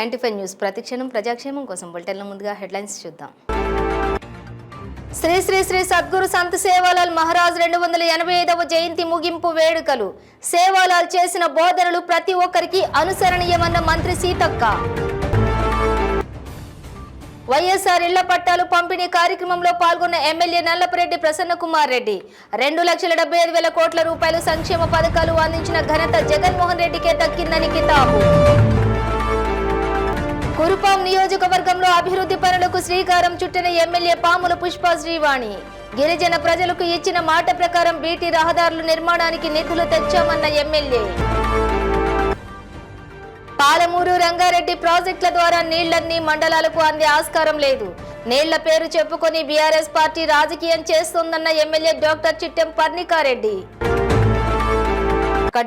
95 news ప్రతిక్షణం ప్రజాక్షేమం కోసం బులెటిన్ల ముందుగా హెడ్లైన్స్ చూద్దాం. శ్రీ శ్రీ శ్రీ సద్గురు సంత్ సేవాలాల్ మహారాజ్ 285వ జయంతి ముగింపు వేడుకలు. సేవాలాల్ చేసిన బోధనలు ప్రతి ఒక్కరికి అనుసరణీయమన్న మంత్రి సీతక్క. వైఎస్ఆర్ ఇళ్ల పట్టాలు పంపిణీ కార్యక్రమంలో పాల్గొన్న ఎమ్మెల్యే నల్లపరెడ్డి ప్రసన్నకుమార్ రెడ్డి. 2,75,000 కోట్ల రూపాయలు సంక్షేమ పథకాలు అందించిన ఘనత జగన్మోహన్ రెడ్డికే దక్కిందని కితాబు. కురుపాం నియోజకవర్గంలో అభివృద్ధి పనులకు శ్రీకారం చుట్టిన ఎమ్మెల్యే పాముల పుష్ప శ్రీవాణి. గిరిజన ప్రజలకు ఇచ్చిన మాట ప్రకారం బీటీ రహదారుల నిర్మాణానికి నిధులు తెచ్చామన్న ఎమ్మెల్యే. పాలమూరు రంగారెడ్డి ప్రాజెక్టుల ద్వారా నీళ్లన్నీ మండలాలకు అందే ఆస్కారం లేదు. నీళ్ల పేరు చెప్పుకొని బీఆర్ఎస్ పార్టీ రాజకీయం చేస్తోందన్న MLA doctor Chittem Parnika Reddy.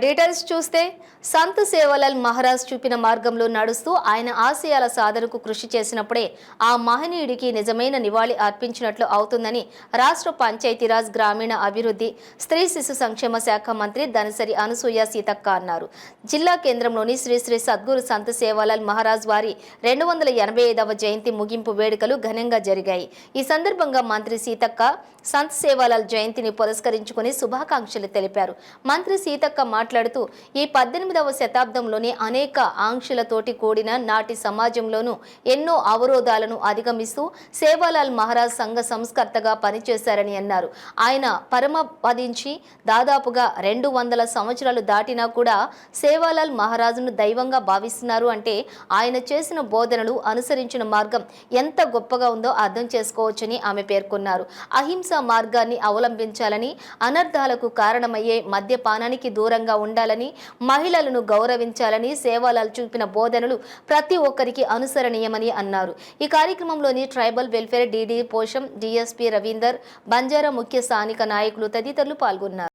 Details చూస్తే సంత్ సేవాలాల్ మహారాజ్ చూపిన మార్గంలో నడుస్తూ ఆయన ఆశయాల సాధనకు కృషి చేసినప్పుడే ఆ మహనీయుడికి నిజమైన నివాళి అర్పించినట్లు అవుతుందని రాష్ట్ర పంచాయతీరాజ్ గ్రామీణ అభివృద్ధి స్త్రీ శిశు సంక్షేమ శాఖ మంత్రి దనసరి అనసూయ సీతక్క అన్నారు. జిల్లా కేంద్రంలోని శ్రీ శ్రీ సద్గురు సంత్ సేవాలాల్ మహారాజ్ వారి 285వ జయంతి ముగింపు వేడుకలు ఘనంగా జరిగాయి. ఈ సందర్భంగా మంత్రి సీతక్క సంత్ సేవాలాల్ జయంతిని పురస్కరించుకుని శుభాకాంక్షలు తెలిపారు. మంత్రి సీతక్క మాట్లాడుతూ ఈ 18వ శతాబ్దంలోనే అనేక ఆంక్షలతోటి కూడిన నాటి సమాజంలోనూ ఎన్నో అవరోధాలను అధిగమిస్తూ సేవాలాల్ మహారాజ్ సంఘ సంస్కర్తగా పనిచేశారని అన్నారు. ఆయన పరమపదించి దాదాపుగా 200 సంవత్సరాలు దాటినా కూడా సేవాలాల్ మహారాజును దైవంగా భావిస్తున్నారు అంటే ఆయన చేసిన బోధనలు అనుసరించిన మార్గం ఎంత గొప్పగా ఉందో అర్థం చేసుకోవచ్చని ఆమె పేర్కొన్నారు. అహింస మార్గాన్ని అవలంబించాలని, అనర్థాలకు కారణమయ్యే మద్యపానానికి దూరంగా ఉండాలని, మహిళలను గౌరవించాలని సేవాలాల్ చూపిన బోధనలు ప్రతి ఒక్కరికి అనుసరణీయమని అన్నారు. ఈ కార్యక్రమంలోని tribal welfare DD Posham, DSP Ravinder, Banjara ముఖ్య స్థానిక నాయకులు తదితరులు పాల్గొన్నారు.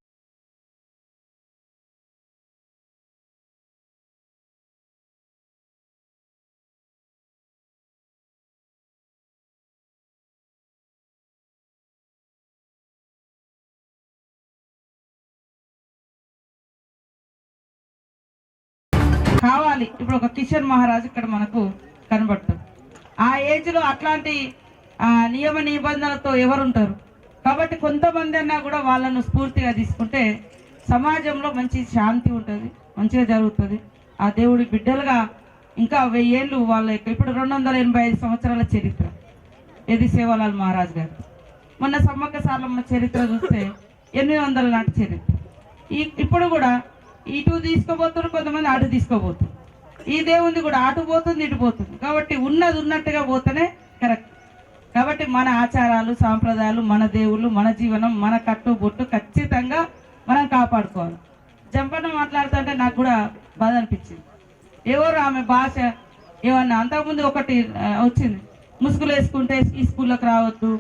కావాలి. ఇప్పుడు ఒక కిషన్ మహారాజ్ ఇక్కడ మనకు కనబడతారు. ఆ ఏజ్ లో అట్లాంటి నియమ నిబంధనలతో ఎవరుంటారు? కాబట్టి కొంతమంది అన్నా కూడా వాళ్ళను స్ఫూర్తిగా తీసుకుంటే సమాజంలో మంచి శాంతి ఉంటుంది, మంచిగా జరుగుతుంది. ఆ దేవుడి బిడ్డలుగా ఇంకా 1000 ఏళ్ళు వాళ్ళ ఇప్పుడు 285 సంవత్సరాల చరిత్ర ఇది సేవాలాల్ మహారాజ్ గారు. మొన్న సమ్మక్క సారలమ్మ చరిత్ర చూస్తే 800 నాటి చరిత్ర. ఇప్పుడు కూడా ఇటు తీసుకోబోతున్నారు, కొంతమంది అటు తీసుకోబోతున్నారు. ఈ దేవుంది కూడా అటు పోతుంది, ఇటు పోతుంది. కాబట్టి ఉన్నది ఉన్నట్టుగా పోతేనే కరెక్ట్. కాబట్టి మన ఆచారాలు, సాంప్రదాయాలు, మన దేవుళ్ళు, మన జీవనం, మన కట్టు బొట్టు ఖచ్చితంగా మనం కాపాడుకోవాలి. జంపన్న మాట్లాడుతుంటే నాకు కూడా బాధ అనిపించింది. ఎవరు ఆమె భాష ఏమన్నా అంతకుముందు ఒకటి వచ్చింది, ముసుగులు వేసుకుంటే ఈ స్కూల్లోకి రావద్దు,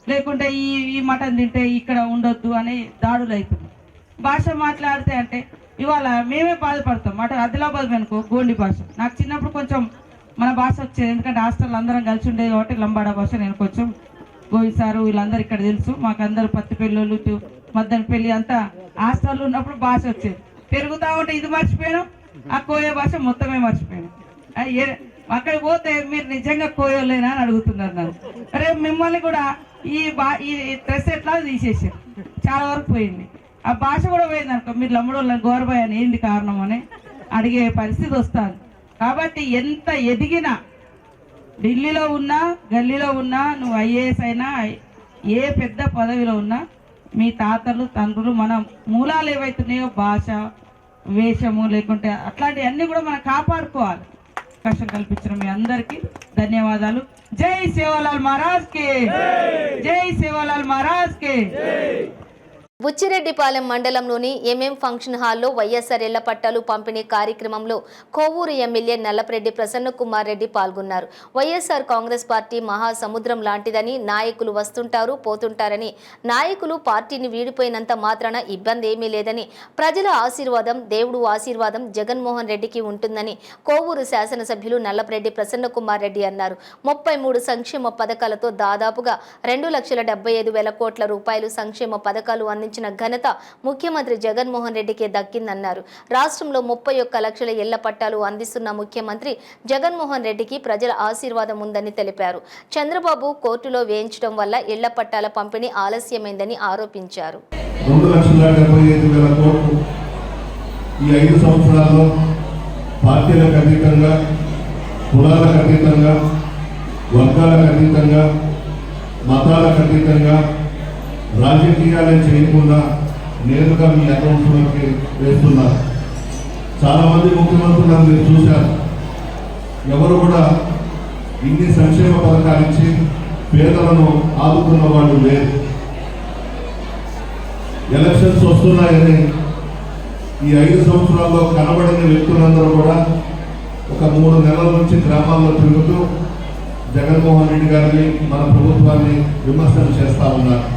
లేకుంటే ఈ మటన్ తింటే ఇక్కడ ఉండొద్దు అని దాడులు అవుతుంది. భాష మాట్లాడితే అంటే ఇవాళ మేమే బాధపడతాం. మాట ఆదిలాబాద్ అనుకో గోండి భాష. నాకు చిన్నప్పుడు కొంచెం మన భాష వచ్చేది, ఎందుకంటే హాస్టల్ అందరం కలిసి ఉండేది కాబట్టి లంబాడా భాష నేను కొంచెం గోవిసారు వీళ్ళందరూ ఇక్కడ తెలుసు. మాకు అందరూ పత్తి పెళ్ళోళ్ళు, మద్దన పెళ్ళి అంతా హాస్టల్లో ఉన్నప్పుడు భాష వచ్చేది. పెరుగుతా ఉంటే ఇది మర్చిపోయాను, ఆ కోయ భాష మొత్తమే మర్చిపోయాను. అక్కడికి పోతే మీరు నిజంగా కోయోలేనా అని అడుగుతున్నారు నన్ను. రేపు మిమ్మల్ని కూడా ఈ డ్రెస్ ఎట్లా తీసేసారు, చాలా వరకు పోయింది. ఆ భాష కూడా పోయింది అనుకో, మీరు లమ్మడోళ్ళ గౌరబాయ్ అని ఏంది కారణం అని అడిగే పరిస్థితి వస్తుంది. కాబట్టి ఎంత ఎదిగినా, ఢిల్లీలో ఉన్నా, గల్లీలో ఉన్నా, నువ్వు ఐఏఎస్ అయినా, ఏ పెద్ద పదవిలో ఉన్నా, మీ తాతలు తండ్రులు మన మూలాలు ఏవైతున్నాయో భాష, వేషము, లేకుంటే అట్లాంటివన్నీ కూడా మనం కాపాడుకోవాలి. అవకాశం కల్పించిన మీ అందరికీ ధన్యవాదాలు. జై సేవాలాల్ మహారాజ్ కే, జై సేవాలాల్ మహారాజ్ కే. బుచ్చిరెడ్డిపాలెం మండలంలోని ఎంఎం ఫంక్షన్ హాల్లో వైఎస్ఆర్ ఇళ్ల పట్టాలు పంపిణీ కార్యక్రమంలో కోవూరు ఎమ్మెల్యే నల్లపరెడ్డి ప్రసన్నకుమార్ రెడ్డి పాల్గొన్నారు. వైఎస్ఆర్ కాంగ్రెస్ పార్టీ మహాసముద్రం లాంటిదని, నాయకులు వస్తుంటారు పోతుంటారని, నాయకులు పార్టీని వీడిపోయినంత మాత్రాన ఇబ్బంది ఏమీ లేదని, ప్రజల ఆశీర్వాదం, దేవుడు ఆశీర్వాదం జగన్మోహన్ రెడ్డికి ఉంటుందని కోవూరు శాసనసభ్యులు నల్లపరెడ్డి ప్రసన్నకుమార్ రెడ్డి అన్నారు. 33 సంక్షేమ పథకాలతో దాదాపుగా 2,75,000 కోట్ల రూపాయలు సంక్షేమ పథకాలు అందించారు ప్రారంభించిన ఘనత ముఖ్యమంత్రి జగన్మోహన్ రెడ్డికి దక్కిందన్నారు. రాష్ట్రంలో 31 లక్షల ఇళ్ల పట్టాలు అందిస్తున్న ముఖ్యమంత్రి జగన్మోహన్ రెడ్డికి ప్రజల ఆశీర్వాదం ఉందని తెలిపారు. చంద్రబాబు కోర్టులో వేయించడం వల్ల ఇళ్ల పట్టాల పంపిణీ ఆలస్యమైందని ఆరోపించారు. 2,75,000 కోట్లు ఈ 5 సంవత్సరాల్లో పార్టీలకు అతీతంగా, కులాలకు అతీతంగా, వర్గాలకు అతీతంగా, మతాలకు అతీతంగా, రాజకీయాలే చేయకుండా నేరుగా మీ అకౌంట్లోకి వేస్తున్నారు. చాలామంది ముఖ్యమంత్రులను మీరు చూశారు. ఎవరు కూడా ఇన్ని సంక్షేమ పథకాలు ఇచ్చి పేదలను ఆదుకున్న వాళ్ళు లేరు. ఎలక్షన్స్ వస్తున్నాయని ఈ 5 సంవత్సరాల్లో కనబడిన వ్యక్తులందరూ కూడా ఒక 3 నెలల నుంచి గ్రామాల్లో తిరుగుతూ జగన్మోహన్ రెడ్డి గారిని, మన ప్రభుత్వాన్ని విమర్శలు చేస్తూ ఉన్నారు.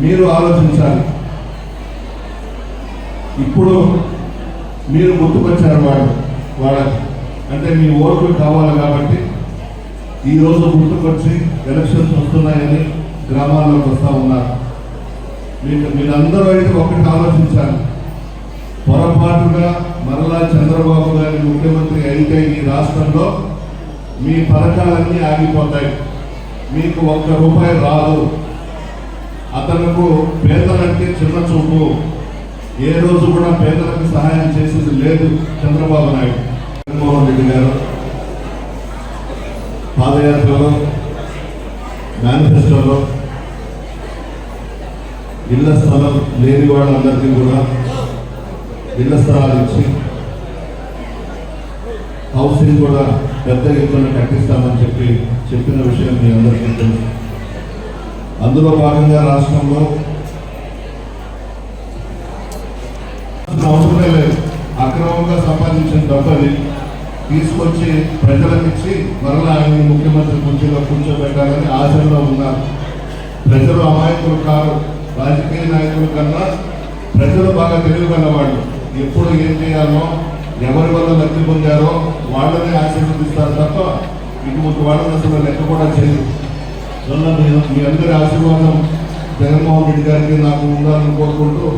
మీరు ఆలోచించాలి. ఇప్పుడు మీరు గుర్తుకొచ్చారు వాళ్ళకి, అంటే మీ ఓట్లు కావాలి కాబట్టి ఈరోజు గుర్తుకొచ్చి ఎలక్షన్స్ వస్తున్నాయని గ్రామాల్లోకి వస్తూ ఉన్నారు. మీరందరూ అయితే ఒకటి ఆలోచించాలి. పొరపాటుగా మరలా చంద్రబాబు గారి ముఖ్యమంత్రి అయితే ఈ రాష్ట్రంలో మీ పథకాలన్నీ ఆగిపోతాయి. మీకు ₹1 రాదు. అతనుకు పేదలంటే చిన్న చూపు. ఏ రోజు కూడా పేదలకు సహాయం చేసేది లేదు చంద్రబాబు నాయుడు. జగన్మోహన్ రెడ్డి గారు పాదయాత్రలో, మేనిఫెస్టోలో ఇళ్ల స్థలం లేని వాళ్ళందరికీ కూడా ఇళ్ల స్థలాలు ఇచ్చి హౌసింగ్ కూడా పెద్ద ఎత్తున కట్టిస్తామని చెప్పిన విషయం మీ అందరికీ తెలుసు. అందులో భాగంగా రాష్ట్రంలో అవసరమే లేదు. అక్రమంగా సంపాదించిన డబ్బుని తీసుకొచ్చి ప్రజలకు ఇచ్చి మరలా ఆయన ముఖ్యమంత్రి కుర్చీలో కూర్చోబెట్టాలని ఆశలో ఉన్నారు. ప్రజలు అమాయకులు కాదు. రాజకీయ నాయకుల కన్నా ప్రజలు బాగా తెలియగలవాళ్ళు. ఎప్పుడు ఏం చేయాలో, ఎవరి వల్ల లబ్ధి పొందారో వాళ్ళనే ఆశీర్వదిస్తారు తప్ప ఇటువంటి వాళ్ళని అసలు లెక్క కూడా చేయరు. మీ అందరి ఆశీర్వాదం జగన్మోహన్ రెడ్డి గారికి నాకు ఉండాలని కోరుకుంటూ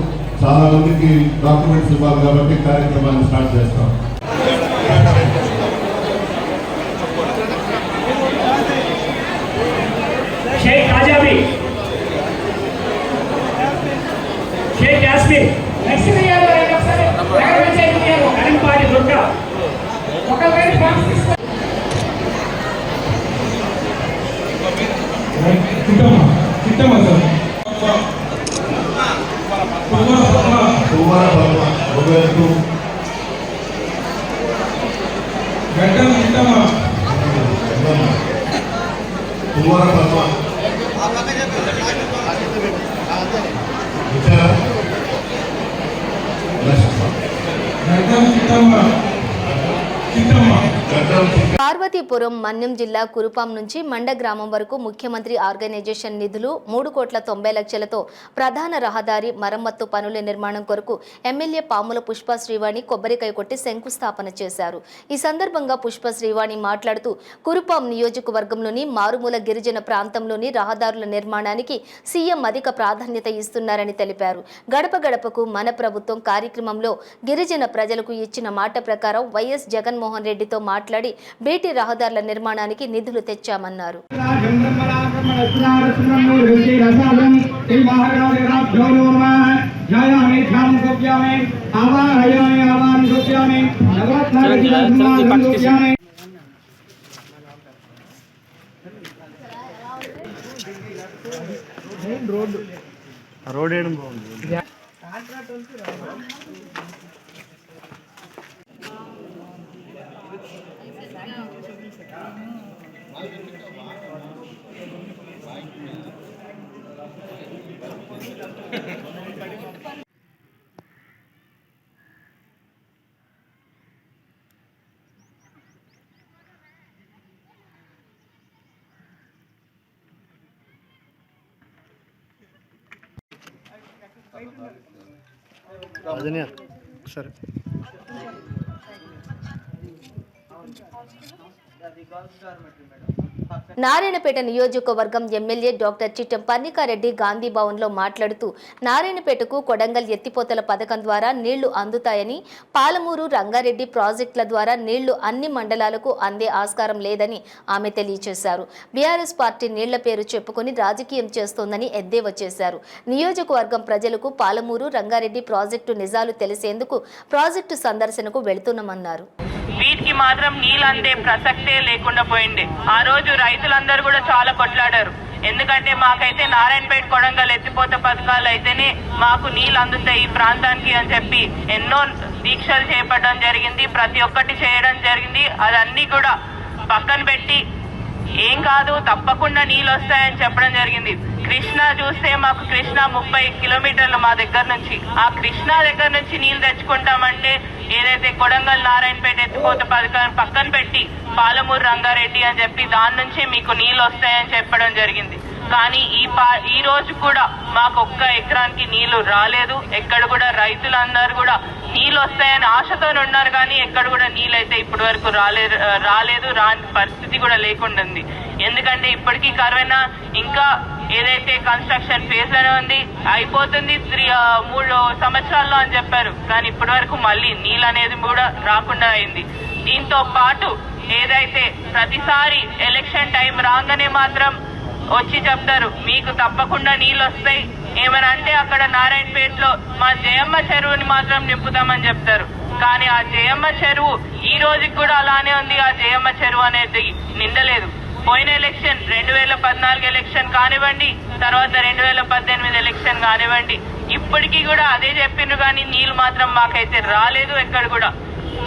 చాలా మందికి డాక్యుమెంట్స్ ఇవ్వాలి కాబట్టి కార్యక్రమాన్ని స్టార్ట్ చేస్తాం. షేక్ యాస్మిన్ లక్ష్మీ యాదవ్ ఒకసారి నగర పంచాయతీ కరింపాటి దుర్గా ఒకవేళ పార్వతీపురం మన్యం జిల్లా కురుపాం నుంచి మండ గ్రామం వరకు ముఖ్యమంత్రి ఆర్గనైజేషన్ నిధులు 3,90,00,000తో ప్రధాన రహదారి మరమ్మత్తు పనుల నిర్మాణం కొరకు ఎమ్మెల్యే పాముల పుష్ప శ్రీవాణి కొబ్బరికాయ కొట్టి శంకుస్థాపన చేశారు. ఈ సందర్భంగా పుష్ప శ్రీవాణి మాట్లాడుతూ కురుపాం నియోజకవర్గంలోని మారుమూల గిరిజన ప్రాంతంలోని రహదారుల నిర్మాణానికి సీఎం అధిక ప్రాధాన్యత ఇస్తున్నారని తెలిపారు. గడప గడపకు మన ప్రభుత్వం కార్యక్రమంలో గిరిజన ప్రజలకు ఇచ్చిన మాట ప్రకారం వైఎస్ జగన్మోహన్ రెడ్డితో మాట్లాడి బీటీ రహదారుల నిర్మాణానికి నిధులు తెచ్చామన్నారు. రోడ్ వేయడం బాగుంది. సరే గవర్నమెంట్ మేడం నారాయణపేట నియోజకవర్గం ఎమ్మెల్యే డాక్టర్ చిట్టెం పర్ణికారెడ్డి గాంధీ భవన్లో మాట్లాడుతూ నారాయణపేటకు కొడంగల్ ఎత్తిపోతల పథకం ద్వారా నీళ్లు అందుతాయని, పాలమూరు రంగారెడ్డి ప్రాజెక్టుల ద్వారా నీళ్లు అన్ని మండలాలకు అందే ఆస్కారం లేదని ఆమె తెలియజేశారు. బీఆర్ఎస్ పార్టీ నీళ్ల పేరు చెప్పుకుని రాజకీయం చేస్తోందని ఎద్దేవా చేశారు. నియోజకవర్గం ప్రజలకు పాలమూరు రంగారెడ్డి ప్రాజెక్టు నిజాలు తెలిసేందుకు ప్రాజెక్టు సందర్శనకు వెళుతున్నామన్నారు. వీటికి మాత్రం నీళ్ళు అందే ప్రసక్తే లేకుండా పోయింది. ఆ రోజు రైతులందరూ కూడా చాలా కొట్లాడారు. ఎందుకంటే మాకైతే నారాయణపేట కొడంగల్ ఎత్తిపోత పథకాలు అయితేనే మాకు నీళ్ళు అందుతాయి ఈ ప్రాంతానికి అని చెప్పి ఎన్నో దీక్షలు చేపట్టడం జరిగింది. ప్రతి ఒక్కటి చేయడం జరిగింది. అదన్నీ కూడా పక్కన పెట్టి ఏం కాదు తప్పకుండా నీళ్ళు వస్తాయని చెప్పడం జరిగింది. కృష్ణా చూస్తే మాకు కృష్ణా 30 కిలోమీటర్లు మా దగ్గర నుంచి. ఆ కృష్ణా దగ్గర నుంచి నీళ్లు తెచ్చుకుంటామంటే ఏదైతే కొడంగల్ నారాయణపేట ఎత్తిపోత పథకాన్ని పక్కన పెట్టి పాలమూరు రంగారెడ్డి అని చెప్పి దాని నుంచి మీకు నీళ్ళు వస్తాయని చెప్పడం జరిగింది. కానీ ఈ రోజు కూడా మాకు ఒక్క ఎకరానికి నీళ్లు రాలేదు. ఎక్కడ కూడా రైతులందరూ కూడా నీళ్ళు వస్తాయని ఆశతో ఉన్నారు. కానీ ఎక్కడ కూడా నీళ్ళు అయితే ఇప్పటి వరకు రాలేదు. రాని పరిస్థితి కూడా లేకుండా ఉంది. ఎందుకంటే ఇప్పటికీ కరోనా ఇంకా ఏదైతే కన్స్ట్రక్షన్ ఫేజ్ లోనే ఉంది, అయిపోతుంది 3 సంవత్సరాల్లో అని చెప్పారు. కానీ ఇప్పటి వరకు మళ్ళీ నీళ్ళు అనేది కూడా రాకుండా అయింది. దీంతో పాటు ఏదైతే ప్రతిసారి ఎలక్షన్ టైం రాగానే మాత్రం వచ్చి చెప్తారు మీకు తప్పకుండా నీళ్ళు వస్తాయి, ఏమని అంటే అక్కడ నారాయణపేటలో మా జయమ్మ చెరువుని మాత్రం నింపుతామని చెప్తారు. కానీ ఆ జయమ్మ చెరువు ఈ రోజుకి కూడా అలానే ఉంది. ఆ జయమ్మ చెరువు అనేది నిండలేదు. పోయిన ఎలక్షన్ 2014 ఎలక్షన్ కానివ్వండి, తర్వాత 2018 ఎలక్షన్ కానివ్వండి, ఇప్పటికీ కూడా అదే చెప్పిండ్రు. కానీ నీళ్లు మాత్రం మాకైతే రాలేదు. ఎక్కడ కూడా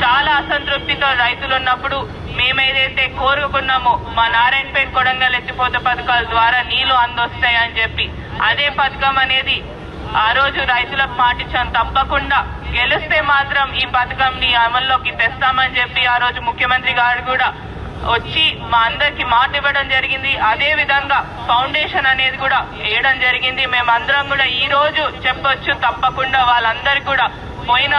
చాలా అసంతృప్తితో రైతులు ఉన్నప్పుడు మేమేదైతే కోరుకున్నామో మా నారాయణపేట కొడంగల్ ఎత్తిపోత పథకాల ద్వారా నీళ్లు అందొస్తాయని చెప్పి అదే పథకం అనేది ఆ రోజు రైతులకు మాటిచ్చాను. తప్పకుండా గెలిస్తే మాత్రం ఈ పథకంని అమల్లోకి తెస్తామని చెప్పి ఆ రోజు ముఖ్యమంత్రి గారు కూడా వచ్చి మా అందరికి మాట ఇవ్వడం జరిగింది. అదే విధంగా ఫౌండేషన్ అనేది కూడా వేయడం జరిగింది. మేమందరం కూడా ఈ రోజు చెప్పొచ్చు తప్పకుండా వాళ్ళందరికీ కూడా పోయిన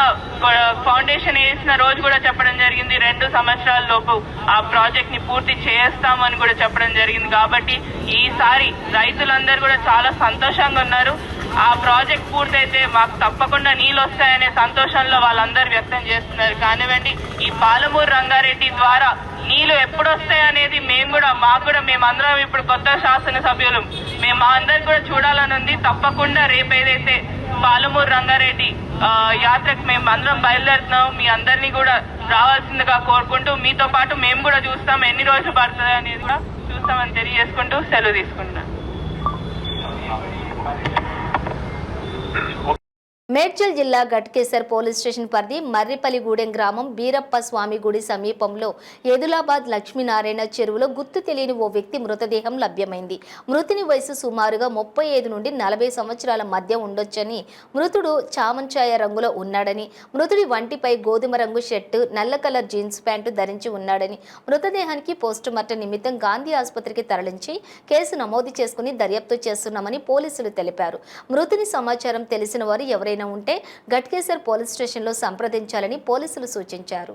ఫౌండేషన్ వేసిన రోజు కూడా చెప్పడం జరిగింది 2 సంవత్సరాల లోపు ఆ ప్రాజెక్ట్ ని పూర్తి చేస్తామని కూడా చెప్పడం జరిగింది. కాబట్టి ఈసారి రైతులందరూ కూడా చాలా సంతోషంగా ఉన్నారు. ఆ ప్రాజెక్ట్ పూర్తయితే మాకు తప్పకుండా నీళ్ళు వస్తాయనే సంతోషంలో వాళ్ళందరూ వ్యక్తం చేస్తున్నారు. కానివ్వండి, ఈ పాలమూరు రంగారెడ్డి ద్వారా నీళ్లు ఎప్పుడు వస్తాయనేది మేమందరం ఇప్పుడు కొత్త శాసనసభ్యులు మా అందరికి కూడా చూడాలని ఉంది. తప్పకుండా రేపు ఏదైతే పాలమూరు రంగారెడ్డి యాత్రకు మేము అందరం బయలుదేరుతున్నాం, మీ అందరినీ కూడా రావాల్సిందిగా కోరుకుంటూ మీతో పాటు మేము కూడా చూస్తాం ఎన్ని రోజులు పడుతుంది అనేది కూడా చూస్తామని తెలియజేసుకుంటూ సెలవు తీసుకుంటున్నాం. మేడ్చల్ జిల్లా గట్కేసర్ పోలీస్ స్టేషన్ పరిధి మర్రిపల్లిగూడెం గ్రామం బీరప్ప స్వామి గుడి సమీపంలో ఎదులాబాద్ లక్ష్మీనారాయణ చెరువులో గుర్తు తెలియని ఓ వ్యక్తి మృతదేహం లభ్యమైంది. మృతుని వయసు సుమారుగా 35 నుండి 40 సంవత్సరాల మధ్య ఉండొచ్చని, మృతుడు చామంచాయ రంగులో ఉన్నాడని, మృతుడి వంటిపై గోధుమ రంగు షర్టు, నల్ల కలర్ జీన్స్ ప్యాంటు ధరించి ఉన్నాడని, మృతదేహానికి పోస్టుమార్టం నిమిత్తం గాంధీ ఆసుపత్రికి తరలించి కేసు నమోదు చేసుకుని దర్యాప్తు చేస్తున్నామని పోలీసులు తెలిపారు. మృతుని సమాచారం తెలిసిన వారు ఎవరైనా ఉంటే గట్కేసర్ పోలీస్ స్టేషన్ లో సంప్రదించాలని పోలీసులు సూచించారు.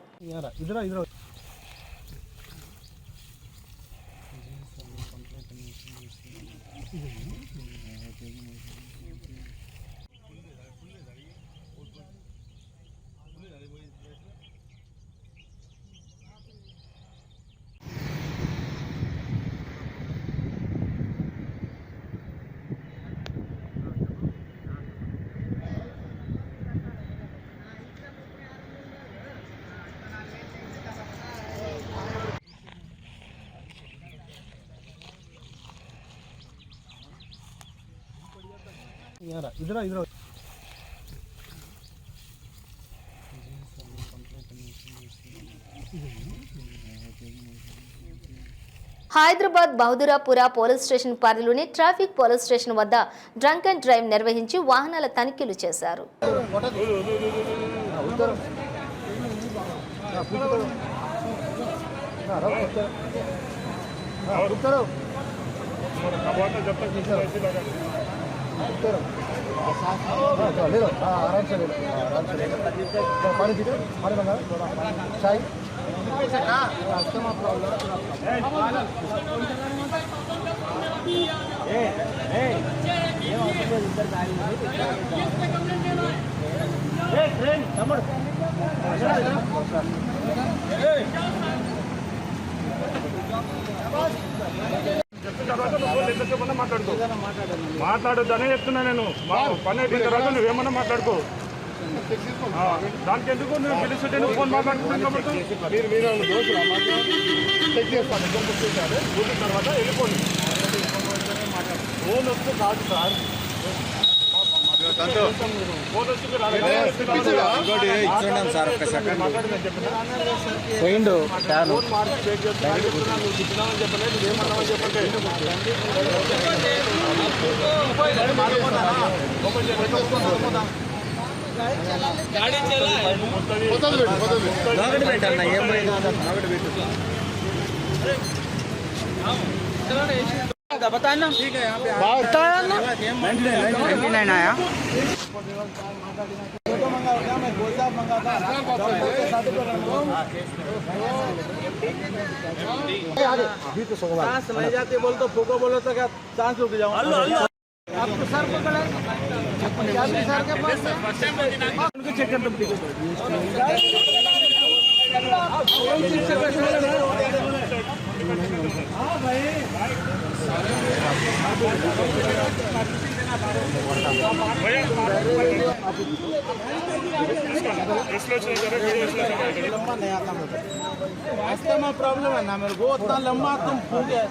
హైదరాబాద్ బహదూరాపుర పోలీస్ స్టేషన్ పరిధిలోని ట్రాఫిక్ పోలీస్ స్టేషన్ వద్ద డ్రంక్ అండ్ డ్రైవ్ నిర్వహించి వాహనాల తనిఖీలు చేశారు. మాట్లాడొద్దనే చెప్తున్నా నేను. పని అయిపోయిన తర్వాత నువ్వేమన్నా మాట్లాడుకో. దానికి ఎందుకు నువ్వు పిలిస్తే నువ్వు ఫోన్ మాట్లాడుతున్నాను కాబట్టి మీరు చెక్ చేస్తాను. కూర్చున్న తర్వాత వెళ్ళిపోండి. ఫోన్ వస్తే కాదు సార్, ఫోన్ వస్తుంది పోయిండు ఫోన్ మార్చి చెక్ చేస్తున్నాను. నువ్వు తిట్టినావని చెప్పలేదు, నువ్వేమన్నావని చెప్పండి. बताना ठीक है, यहाँ पे बताया ना 99 आया। सांस ले जाते बोल तो फूको बोलो तो क्या सांस रुक जाओ। आपको सर पकड़े सर के पास उनको चेक कर लंबा नहीं आता मुझे, अस्थमा प्रॉब्लम है ना मेरे को, उतना लंबा तुम फूक गए।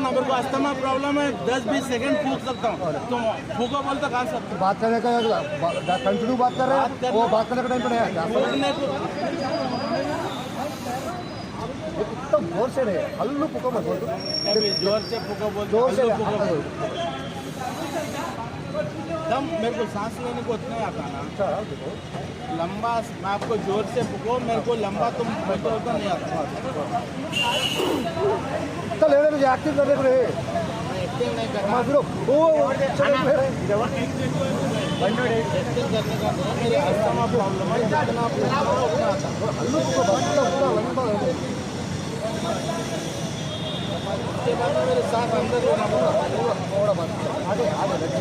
ना मेरे को अस्थमा प्रॉब्लम है, 10-20 सेकंड फूक सकता हूँ, तुम फूको बोल तो कहा सकते। बात करने का कंटिन्यू बात कर रहे हैं, वो बात करने का टाइम पे नहीं है। एकदम जोर से नहीं, हल्लू फूको मत बोल, जोर से फूको बोल, जोर से दम मेरे को सांस लेने को उतना ही आता ना। लंबा मैं आपको जोर से फूको, मेरे को लंबा तुम तो नहीं आता। तो लेने में एक्टिव करने को नहीं, एक्टिंग नहीं करना, एक्टिंग करने का नहीं, मेरे अस्थमा प्रॉब्लम है, जितना हल्लू फूको उसके बाद मेरे साथ अंदर लेना पड़ा। थोड़ा बात आगे आगे लड़की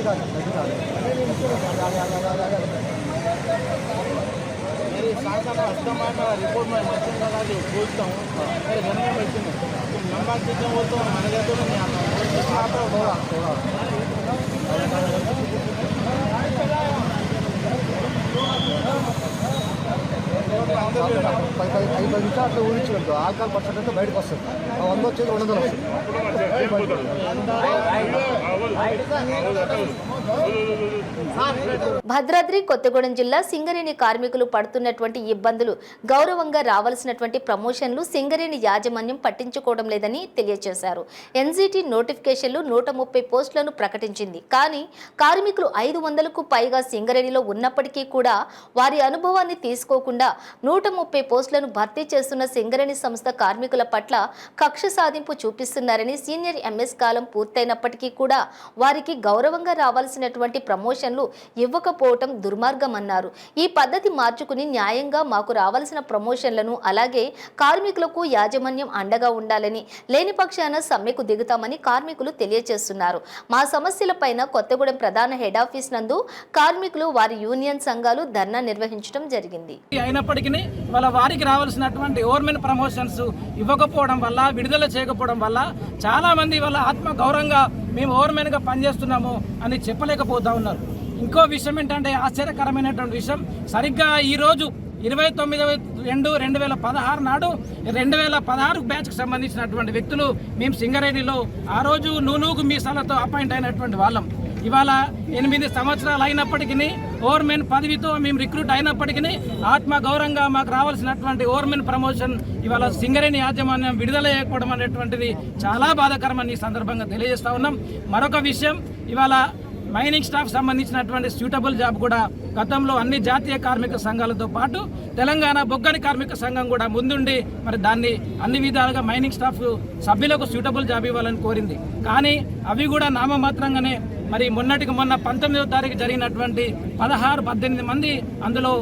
मेरे सांस का अस्थमा है, मेरा रिपोर्ट में मशीन लगा के खोजता हूँ, मेरे घर में मशीन है, तुम लंबा चीज़ें वो तो हमारे घर तो नहीं आता, थोड़ा थोड़ा ఐదు నిమిషాలు అట్లా ఊహించినట్టు ఆల్కహాల్ పర్సెంట్ బయటకు వస్తుంది, 100 వచ్చేది 200 వస్తుంది. భద్రాద్రి కొత్తగూడెం జిల్లా సింగరేణి కార్మికులు పడుతున్నటువంటి ఇబ్బందులు, గౌరవంగా రావాల్సినటువంటి ప్రమోషన్లు సింగరేణి యాజమాన్యం పట్టించుకోవడం లేదని తెలియజేశారు. ఎన్జిటి నోటిఫికేషన్లు 130 పోస్టులను ప్రకటించింది. కానీ కార్మికులు 500కు పైగా సింగరేణిలో ఉన్నప్పటికీ కూడా వారి అనుభవాన్ని తీసుకోకుండా 130 పోస్టులను భర్తీ చేస్తున్న సింగరేణి సంస్థ కార్మికుల పట్ల కక్ష సాధింపు చూపిస్తున్నారని, సీనియర్ ఎంఎస్ కాలం పూర్తయినప్పటికీ కూడా వారికి గౌరవంగా రావాల్సినటువంటి ప్రమోషన్లు ఇవ్వకపోవటం దుర్మార్గమన్నారు. ఈ పద్ధతి మార్చుకుని న్యాయంగా మాకు రావాల్సిన ప్రమోషన్లను, అలాగే కార్మికులకు యాజమాన్యం అండగా ఉండాలని, లేని పక్షాన సమ్మెకు దిగుతామని కార్మికులు తెలియజేస్తున్నారు. మా సమస్యలపైన కొత్తగూడెం ప్రధాన హెడ్ ఆఫీస్ నందు కార్మికులు, వారి యూనియన్ సంఘాలు ధర్నా నిర్వహించడం జరిగింది. అయినప్పటికీ వాళ్ళ వారికి రావాల్సినటువంటి ఓవర్మెన్ ప్రమోషన్స్ ఇవ్వకపోవడం వల్ల, విడుదల చేయకపోవడం వల్ల చాలా మంది వాళ్ళ ఆత్మ గౌరవంగా మేము ఓవర్మెన్ గా పనిచేస్తున్నాము అని చెప్పలేకపోతా ఉన్నారు. ఇంకో విషయం ఏంటంటే ఆశ్చర్యకరమైనటువంటి విషయం, సరిగ్గా ఈ రోజు 29/2/2016 నాడు 2016 బ్యాచ్కి సంబంధించినటువంటి వ్యక్తులు మేము సింగరేణిలో ఆ రోజు నూనూగు మీసాలతో అపాయింట్ అయినటువంటి వాళ్ళం. ఇవాళ 8 సంవత్సరాలు అయినప్పటికీ ఓవర్మెన్ పదవితో మేము రిక్రూట్ అయినప్పటికీ ఆత్మ గౌరవంగా మాకు రావాల్సినటువంటి ఓవర్మెన్ ప్రమోషన్ ఇవాళ సింగరేణి యాజమాన్యం విడుదల చేయకపోవడం అనేటువంటిది చాలా బాధాకరమని ఈ సందర్భంగా తెలియజేస్తా ఉన్నాం. మరొక విషయం, ఇవాళ మైనింగ్ స్టాఫ్ సంబంధించినటువంటి సూటబుల్ జాబ్ కూడా గతంలో అన్ని జాతీయ కార్మిక సంఘాలతో పాటు తెలంగాణ బొగ్గని కార్మిక సంఘం కూడా ముందుండి మరి దాన్ని అన్ని విధాలుగా మైనింగ్ స్టాఫ్ సభ్యులకు సూటబుల్ జాబ్ ఇవ్వాలని కోరింది. కానీ అవి కూడా నామమాత్రంగానే మరి మొన్నటికి మొన్న 19వ తారీఖు జరిగినటువంటి 16-18 మంది అందులో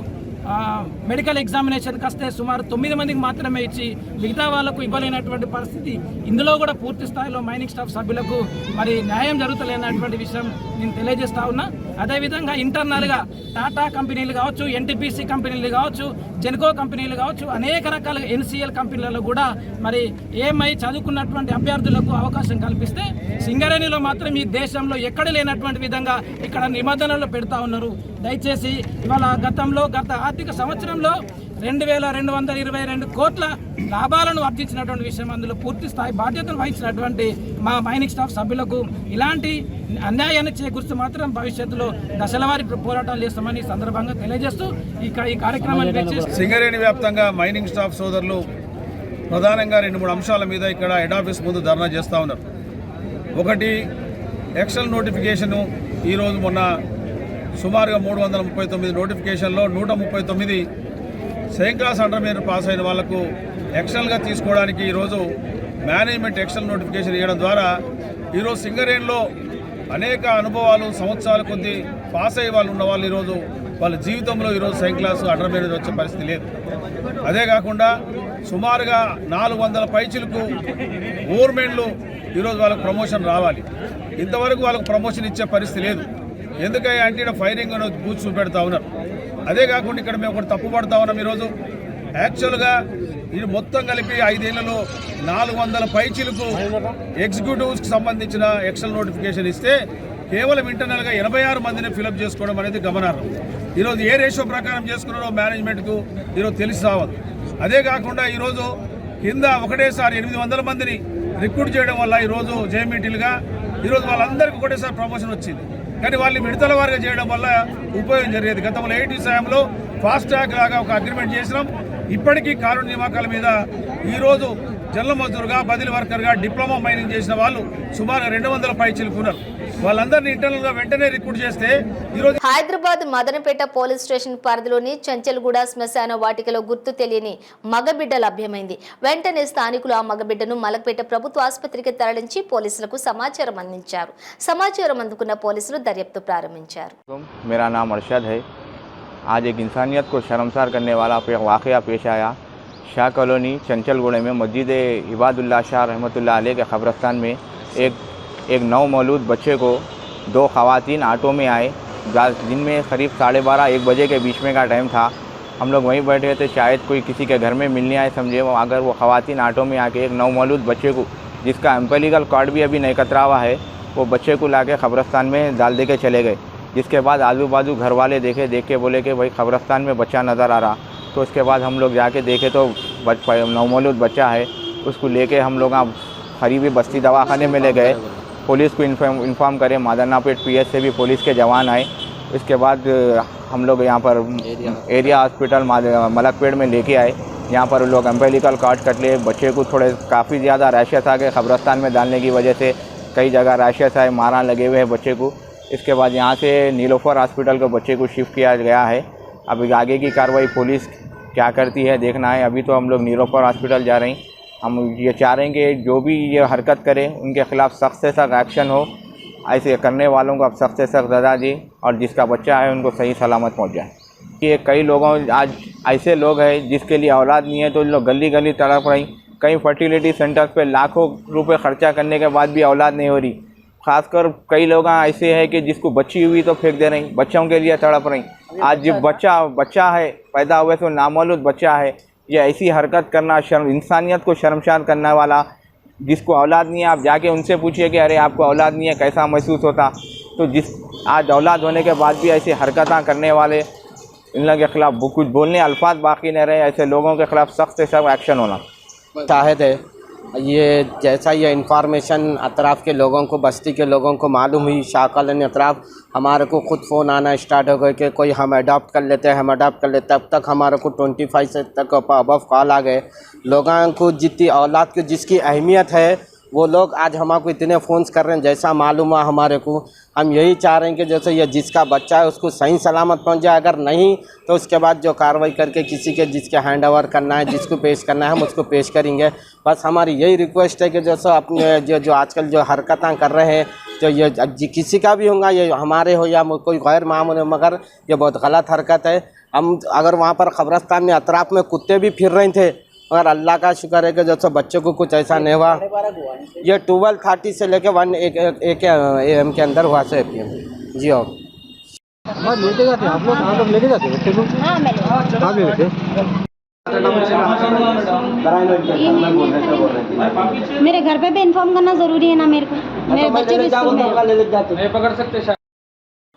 మెడికల్ ఎగ్జామినేషన్కి వస్తే సుమారు 9 మందికి మాత్రమే ఇచ్చి మిగతా వాళ్లకు ఇవ్వలేనటువంటి పరిస్థితి. ఇందులో కూడా పూర్తి స్థాయిలో మైనింగ్ స్టాఫ్ సభ్యులకు మరి న్యాయం జరుగుతలేనటువంటి విషయం నేను తెలియజేస్తా ఉన్నా. అదేవిధంగా ఇంటర్నల్గా టాటా కంపెనీలు కావచ్చు, ఎన్టీపీసీ కంపెనీలు కావచ్చు, జెన్కో కంపెనీలు కావచ్చు, అనేక రకాల ఎన్సీఎల్ కంపెనీలలో కూడా మరి ఏమై చదువుకున్నటువంటి అభ్యర్థులకు అవకాశం కల్పిస్తే సింగరేణిలో మాత్రం ఈ దేశంలో ఎక్కడ లేనటువంటి విధంగా ఇక్కడ నిబంధనలు పెడతా ఉన్నారు. దయచేసి ఇవాళ గత ఆర్థిక సంవత్సరంలో 2222 కోట్ల లాభాలను ఆర్జించినటువంటి విషయం, అందులో పూర్తి స్థాయి బాధ్యతను వహించినటువంటి మా మైనింగ్ స్టాఫ్ సభ్యులకు ఇలాంటి అన్యాయాన్ని చేకూర్చి మాత్రం భవిష్యత్తులో దశలవారీ పోరాటాలు చేస్తామని సందర్భంగా తెలియజేస్తూ ఈ కార్యక్రమాన్ని సింగరేణి వ్యాప్తంగా మైనింగ్ స్టాఫ్ సోదరులు ప్రధానంగా 2-3 అంశాల మీద ఇక్కడ హెడ్ ఆఫీస్ ముందు ధర్నా చేస్తూ ఉన్నారు. ఒకటి, ఎక్సెల్ నోటిఫికేషను ఈరోజు మొన్న సుమారుగా 339 నోటిఫికేషన్లో 139 సెకండ్ క్లాస్ అండర్మీడియట్ పాస్ అయిన వాళ్లకు ఎక్సెల్గా తీసుకోవడానికి ఈరోజు మేనేజ్మెంట్ ఎక్సెల్ నోటిఫికేషన్ ఇవ్వడం ద్వారా ఈరోజు సింగరేణిలో అనేక అనుభవాలు సంవత్సరాల కొద్దీ పాస్ అయ్యే వాళ్ళు ఉన్న వాళ్ళు ఈరోజు వాళ్ళ జీవితంలో ఈరోజు సెకండ్ క్లాస్ అండర్మీడియట్ వచ్చే పరిస్థితి లేదు. అదే కాకుండా సుమారుగా 400 పైచిలకు గవర్నమెంట్లు ఈరోజు వాళ్ళకు ప్రమోషన్ రావాలి. ఇంతవరకు వాళ్ళకు ప్రమోషన్ ఇచ్చే పరిస్థితి లేదు. ఎందుకంటే అంటే ఫైరింగ్ బూత్ చూపెడతా ఉన్నారు. అదే కాకుండా ఇక్కడ మేము ఒకటి తప్పు పడతా ఉన్నాం. ఈరోజు యాక్చువల్గా ఇది మొత్తం కలిపి 5 ఏళ్లలో 400 పైచిలకు ఎగ్జిక్యూటివ్స్కి సంబంధించిన ఎక్సెల్ నోటిఫికేషన్ ఇస్తే కేవలం ఇంటర్నల్గా 86 మందిని ఫిలప్ చేసుకోవడం అనేది గమనార్హం. ఈరోజు ఏ రేషియో ప్రకారం చేసుకున్నారో మేనేజ్మెంట్కు ఈరోజు తెలిసి రావద్దు. అదే కాకుండా ఈరోజు కింద ఒకటేసారి 800 మందిని రిక్రూట్ చేయడం వల్ల ఈరోజు జేఎంఈటీలుగా ఈరోజు వాళ్ళందరికీ ఒకటేసారి ప్రమోషన్ వచ్చింది. కానీ వాళ్ళు విడతల వారిగా చేయడం వల్ల ఉపయోగం జరిగేది. గతంలో 80 సాయంలో ఫాస్ట్ ట్రాక్ లాగా ఒక అగ్రిమెంట్ చేసినాం. ఇప్పటికీ కానూను నియామకాల మీద ఈరోజు జనరల్ మజదూరుగా, బదిలీ వర్కర్గా, డిప్లొమా మైనింగ్ చేసిన వాళ్ళు సుమారు 200 పైచిలుకున్నారు. వాళ్ళందరినీ ఇంటర్నల్గా వెంటనే రిక్రూట్ చేస్తే ఈరోజు హైదరాబాద్ మదనపేట పోలీస్ స్టేషన్ పరిధిలోని చంచల్గూడ శ్మశాన వాటికలో గుర్తు తెలియని మగబిడ్డ లభ్యమైంది. వెంటనే స్థానికులు ఆ మగబిడ్డను మలక్పేట ప్రభుత్వ ఆసుపత్రికి తరలించి పోలీసులకు సమాచారం అందించారు. సమాచారం అందుకున్న పోలీసులు దర్యాప్తు ప్రారంభించారు. मेरा नाम अरशद है। आज एक इंसानियत को शर्मसार करने वाला वाक़या पेश आया। शाह कॉलोनी चंचलगुड़े में मस्जिद इबादुल्लाह शाह रहमतुल्लाह अलैह के कब्रस्तान में एक नौ मौलूद बच्चे को 2 ख़वातीन ऑटो में आए, दिन में करीब 12:30-1 बजे के बीच में का टाइम था। हम लोग वहीं बैठे थे, शायद कोई किसी के घर में मिलने आए समझे। अगर वो ख़वातीन ऑटो में आके एक नौ मौलूद बच्चे को, जिसका एम्पेलिकल कार्ड भी अभी नहीं कतरा हुआ है, वो बच्चे को लाके ख़बरस्तान में डाल दे के चले गए। जिसके बाद आजू बाजू घर वाले देख के बोले कि भाई ख़बरस्तान में बच्चा नज़र आ रहा। तो उसके बाद हम लोग जाके देखे तो नवमौलूद बच्चा है। उसको लेके हम लोग करीबी बस्ती दवाखाने में ले गए। पुलिस को इन्फॉर्म करे, मादनापेट पीएस से भी पुलिस के जवान आए। इसके बाद हम लोग यहाँ पर एरिया हॉस्पिटल मलकपेट में लेके आए। यहाँ पर लोग एम्पेलिकल कार्ड कट लिए। बच्चे को थोड़े काफ़ी ज़्यादा रैशेस आ गए कब्रस्तान में डालने की वजह से, कई जगह रैशेस आए, मारा लगे हुए हैं बच्चे को। इसके बाद यहाँ से नीलोफर हॉस्पिटल को बच्चे को शिफ्ट किया गया है। अब आगे की कार्रवाई पुलिस क्या करती है देखना है। अभी तो हम लोग नीलोफर हॉस्पिटल जा रहे हैं। हम ये चाह रहे हैं कि जो भी ये हरकत करे उनके ख़िलाफ़ सख्त से सख्त एक्शन हो। ऐसे करने वालों को अब सख्त से सख्त सज़ा दी और जिसका बच्चा है उनको सही सलामत पहुँच जाए। ये कई लोगों, आज ऐसे लोग हैं जिसके लिए औलाद नहीं है तो लोग गली गली तड़प रही। कई फर्टिलिटी सेंटर्स पे लाखों रुपए खर्चा करने के बाद भी औलाद नहीं हो रही। खासकर कई लोग ऐसे हैं कि जिसको बच्ची हुई तो फेंक दे रही, बच्चों के लिए तड़प रही। आज जब बच्चा है, पैदा हुए तो नामौलूद बच्चा है, ये ऐसी हरकत करना इंसानियत को शर्मसार करने वाला। जिसको औलाद नहीं है आप जाके उनसे पूछिए कि अरे आपको औलाद नहीं है कैसा महसूस होता। तो जिस आज औलाद होने के बाद भी ऐसी हरकतें करने वाले इन लोगों के ख़िलाफ़ कुछ बोलने अल्फाज बाकी नहीं रहे। ऐसे लोगों के ख़िलाफ़ सख्त से सख्त एक्शन होना चाहते हैं। ये जैसा ये इन्फॉर्मेशन अतराफ़ के लोगों को, बस्ती के लोगों को मालूम हुई, शाह कॉलोनी अतराफ़ हमारे को खुद फ़ोन आना स्टार्ट हो गए कि कोई हम अडॉप्ट कर लेते हैं, हम अडॉप्ट कर लेते हैं। तब तक हमारे को 25 से तक अबव कॉल आ गए। लोगों को जितनी औलाद की जिसकी अहमियत है वो लोग आज हमारे इतने फ़ोन्स कर रहे हैं। जैसा मालूम हुआ हमारे को, हम यही चाह रहे हैं कि जैसे ये जिसका बच्चा है उसको सही सलामत पहुंच जाए। अगर नहीं तो उसके बाद जो कार्रवाई करके किसी के जिसके हैंड ओवर करना है, जिसको पेश करना है, हम उसको पेश करेंगे। बस हमारी यही रिक्वेस्ट है कि जैसे अपने जो आजकल जो हरकतें कर रहे हैं तो ये किसी का भी होगा, ये हमारे हो या कोई गैर मामूली, मगर ये बहुत गलत हरकत है। हम अगर वहाँ पर कब्रस्तान में अतराफ में कुत्ते भी फिर रहे थे, मगर अल्लाह का शुक्र है कि जैसे बच्चों को कुछ ऐसा नहीं हुआ। ये 12:30 से लेके 1 AM के अंदर हुआ से जी। और लेके जाते आप लोग कहाँ तक लेके जाते बच्चे को? हाँ मैं कहाँ पे बैठे? मेरे घर पे भी इन्फॉर्म करना जरूरी है ना मेरे को, मेरे बच्चे भी स्कूल में पकड़ सकते।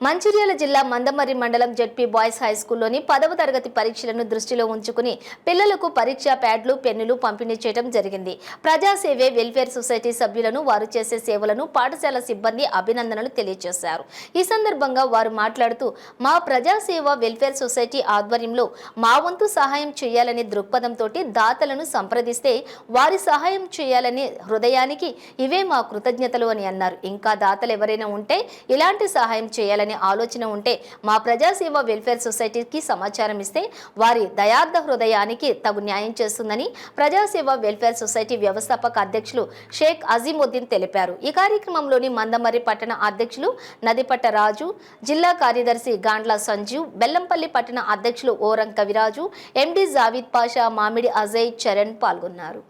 మంచిర్యాల జిల్లా మందమర్రి మండలం జెడ్పీ బాయ్స్ హై స్కూల్లోని 10వ తరగతి పరీక్షలను దృష్టిలో ఉంచుకుని పిల్లలకు పరీక్షా ప్యాడ్లు, పెన్నులు పంపిణీ చేయడం జరిగింది. ప్రజాసేవే వెల్ఫేర్ సొసైటీ సభ్యులను వారు చేసే సేవలను పాఠశాల సిబ్బంది అభినందనలు తెలియజేశారు. ఈ సందర్భంగా వారు మాట్లాడుతూ మా ప్రజాసేవ వెల్ఫేర్ సొసైటీ ఆధ్వర్యంలో మా వంతు సహాయం చేయాలనే దృక్పథంతో దాతలను సంప్రదిస్తే వారి సహాయం చేయాలనే హృదయానికి ఇవే మా కృతజ్ఞతలు అని అన్నారు. ఇంకా దాతలు ఎవరైనా ఉంటే ఇలాంటి సహాయం చేయాలని ఆలోచన ఉంటే మా ప్రజాసేవ వెల్ఫేర్ సొసైటీకి సమాచారం ఇస్తే వారి దయార్థ హృదయానికి తగు న్యాయం చేస్తుందని ప్రజాసేవ వెల్ఫేర్ సొసైటీ వ్యవస్థాపక అధ్యక్షులు షేక్ అజీముద్దీన్ తెలిపారు. ఈ కార్యక్రమంలోని మందమర్రి పట్టణ అధ్యక్షులు నదిపట్ట రాజు, జిల్లా కార్యదర్శి గాండ్ల సంజీవ్, బెల్లంపల్లి పట్టణ అధ్యక్షులు ఓరం కవిరాజు, ఎండి జావీద్ పాషా, మామిడి అజయ్, చరణ్ పాల్గొన్నారు.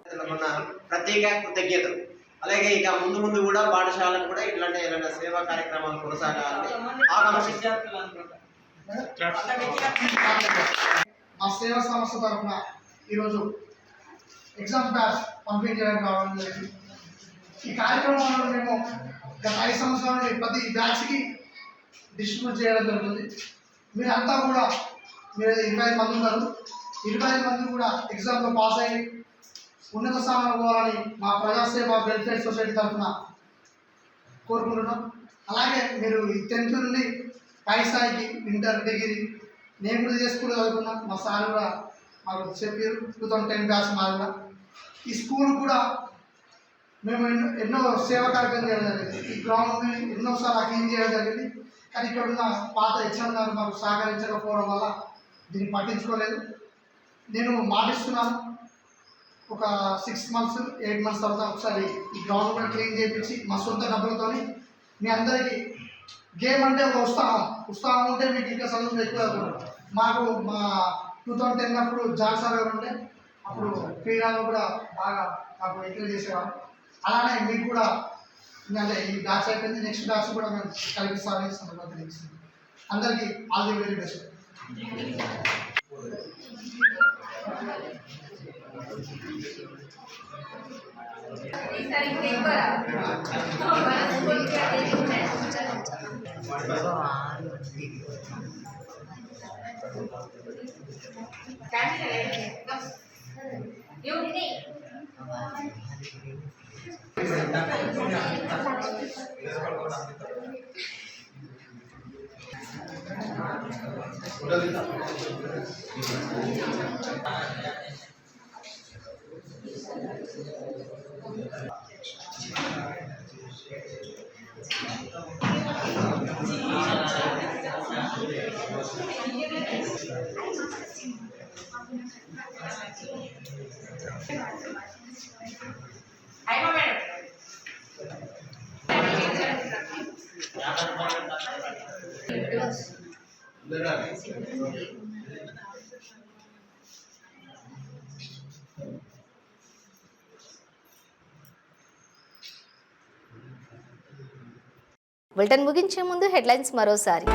అలాగే ఇక ముందు ముందు కూడా పాఠశాలకు కూడా ఇట్లాంటి ఏదైనా సేవా కార్యక్రమాలు కొనసాగాలని మా సేవా సంస్థ తరఫున ఈరోజు ఎగ్జామ్ బ్యాచ్ పంపిణీ చేయడానికి రావడం జరిగింది. ఈ కార్యక్రమంలో మేము గత 5 సంవత్సరాల నుండి ప్రతి బ్యాచ్కి డిస్ట్రిబ్యూట్ చేయడం జరుగుతుంది. మీరంతా కూడా మీరు 25 మంది ఉన్నారు, 25 మంది కూడా ఎగ్జామ్లో పాస్ అయ్యి ఉన్నత స్థానంలో పోవాలని మా ప్రజాసేవ వెల్ఫేర్ సొసైటీ తరఫున కోరుకుంటున్నాం. అలాగే మీరు 10th నుండి పై స్థాయికి ఇంటర్, డిగ్రీ నేను కూడా ఇదే స్కూల్లో చదువుకున్నాను. మా సార్ కూడా మాకు చెప్పారు 2010 బ్యాచ్ మాది కూడా. ఈ స్కూల్ కూడా మేము ఎన్నో సేవా కార్యక్రమం చేయడం జరిగింది. ఈ గ్రౌండ్ని ఎన్నోసార్లు క్లీన్ చేయడం జరిగింది. కానీ ఇక్కడ ఉన్న పాత హెచ్ఎం గారు మాకు సహకరించకపోవడం వల్ల దీన్ని పట్టించుకోలేదు. నేను మాటిస్తున్నాను, ఒక 6 months 8 months తర్వాత ఒకసారి ఈ గ్రౌండ్ కూడా క్లీన్ చేయించి మా సొంత డబ్బులతోని మీ అందరికీ గేమ్ అంటే ఒక ఉత్సాహం ఉంటే మీకు ఇంకా చదువులు ఎక్కువ. మాకు మా 2010 అప్పుడు జాన్ సార్ గారు ఉంటే అప్పుడు క్రీడలు కూడా బాగా మాకు ఎంకరేజ్ చేసేవారు. అలానే మీకు కూడా అంటే ఈ బ్యాచ్ అయిపోయింది, నెక్స్ట్ బ్యాచ్ కూడా మేము కల్పిస్తామని సందర్భంగా తెలియజేస్తున్నాం. అందరికీ all the very best. Bulletin ముగించే ముందు హెడ్లైన్స్ మరోసారి.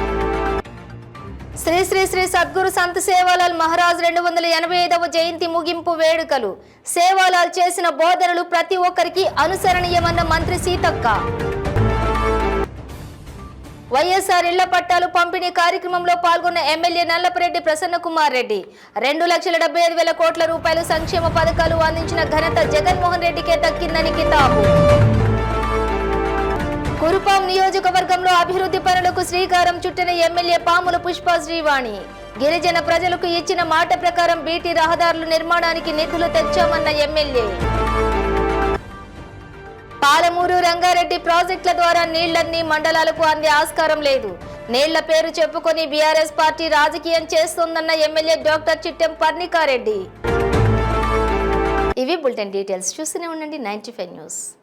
శ్రీ శ్రీ శ్రీ సద్గురు సంత్ సేవాలాల్ మహారాజ్ 285వ జయంతి ముగింపు వేడుకలు. సేవాలాల్ చేసిన బోధనలు ప్రతి ఒక్కరికి అనుసరణీయమన్న మంత్రి సీతక్క. వైఎస్ఆర్ ఇళ్ల పట్టాలు పంపిణీ కార్యక్రమంలో పాల్గొన్న ఎమ్మెల్యే నల్లపరెడ్డి ప్రసన్న కుమార్ రెడ్డి. 2,75,000 కోట్ల రూపాయలు సంక్షేమ పథకాలు అందించిన ఘనత జగన్మోహన్ రెడ్డికే దక్కిందని కితాబు. కురుపాం నియోజకవర్గంలో అభివృద్ధి పనులకు శ్రీకారం చుట్టిన ఎమ్మెల్యే పాముల పుష్ప శ్రీవాణి. గిరిజన ప్రజలకు ఇచ్చిన మాట ప్రకారం బీటీ రహదారుల నిర్మాణానికి నిధులు తెచ్చామన్న ఎమ్మెల్యే. పాలమూరు రంగారెడ్డి ప్రాజెక్టుల ద్వారా నీళ్లన్నీ మండలాలకు అందే ఆస్కారం లేదు. నీళ్ల పేరు చెప్పుకొని బీఆర్ఎస్ పార్టీ రాజకీయం చేస్తోందన్న ఎమ్మెల్యే డాక్టర్ చిట్టెం పర్ణికారెడ్డి. ఇవి బులెటిన్ డీటెయిల్స్. చూస్తూనే ఉండండి 95 న్యూస్.